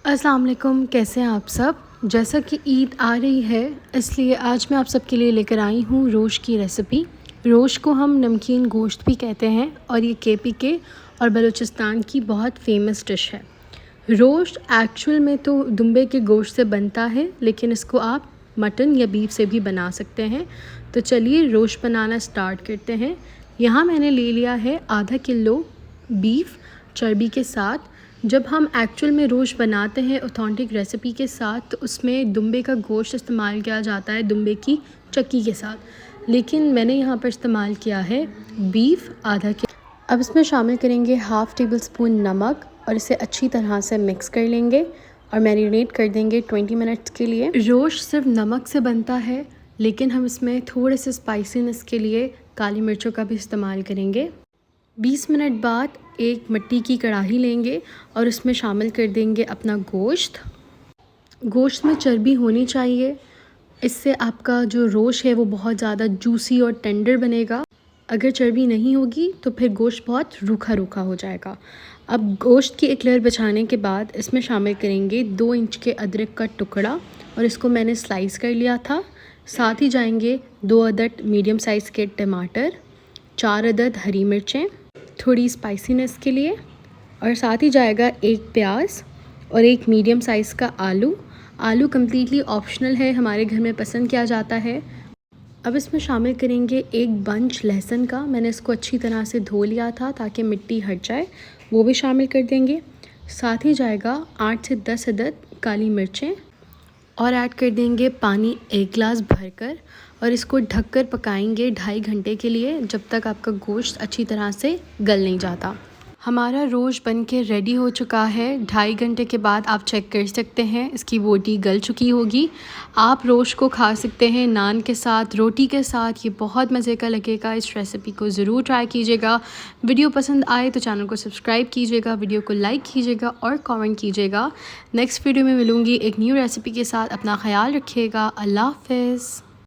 अस्सलाम वालेकुम, कैसे हैं आप सब। जैसा कि ईद आ रही है इसलिए आज मैं आप सबके लिए लेकर आई हूँ रोश की रेसिपी। रोश को हम नमकीन गोश्त भी कहते हैं और ये केपी के और बलूचिस्तान की बहुत फेमस डिश है। रोश एक्चुअल में तो दुम्बे के गोश्त से बनता है, लेकिन इसको आप मटन या बीफ से भी बना सकते हैं। तो चलिए रोश बनाना स्टार्ट करते हैं। यहाँ मैंने ले लिया है आधा किलो बीफ चर्बी के साथ। जब हम एक्चुअल में रोश बनाते हैं ऑथेंटिक रेसिपी के साथ, तो उसमें दुम्बे का गोश्त इस्तेमाल किया जाता है दुम्बे की चक्की के साथ, लेकिन मैंने यहाँ पर इस्तेमाल किया है बीफ आधा किलो। अब इसमें शामिल करेंगे हाफ़ टेबल स्पून नमक और इसे अच्छी तरह से मिक्स कर लेंगे और मैरिनेट कर देंगे 20 मिनट्स के लिए। रोश सिर्फ नमक से बनता है, लेकिन हम इसमें थोड़े से स्पाइसीनेस के लिए काली मिर्चों का भी इस्तेमाल करेंगे। 20 मिनट बाद एक मिट्टी की कढ़ाई लेंगे और उसमें शामिल कर देंगे अपना गोश्त। गोश्त में चर्बी होनी चाहिए, इससे आपका जो रोश है वो बहुत ज़्यादा जूसी और टेंडर बनेगा। अगर चर्बी नहीं होगी तो फिर गोश्त बहुत रूखा रूखा हो जाएगा। अब गोश्त की एक लेयर बिछाने के बाद इसमें शामिल करेंगे 2 इंच के अदरक का टुकड़ा और इसको मैंने स्लाइस कर लिया था। साथ ही जाएंगे 2 अदद मीडियम साइज़ के टमाटर, 4 अदद हरी मिर्चें थोड़ी स्पाइसीनेस के लिए, और साथ ही जाएगा 1 प्याज और 1 मीडियम साइज़ का आलू कम्प्लीटली ऑप्शनल है, हमारे घर में पसंद किया जाता है। अब इसमें शामिल करेंगे 1 बंच लहसुन का। मैंने इसको अच्छी तरह से धो लिया था ताकि मिट्टी हट जाए, वो भी शामिल कर देंगे। साथ ही जाएगा 8 से 10 अदद काली मिर्चें और ऐड कर देंगे पानी 1 गिलास भरकर, और इसको ढककर पकाएंगे 2.5 घंटे के लिए, जब तक आपका गोश्त अच्छी तरह से गल नहीं जाता। हमारा रोश बन के रेडी हो चुका है। 2.5 घंटे के बाद आप चेक कर सकते हैं इसकी बोटी गल चुकी होगी। आप रोश को खा सकते हैं नान के साथ, रोटी के साथ। ये बहुत मज़े का लगेगा। इस रेसिपी को ज़रूर ट्राई कीजिएगा। वीडियो पसंद आए तो चैनल को सब्सक्राइब कीजिएगा, वीडियो को लाइक कीजिएगा और कमेंट कीजिएगा। नेक्स्ट वीडियो में मिलूँगी एक न्यू रेसिपी के साथ। अपना ख्याल रखिएगा। अल्लाह हाफ़िज़।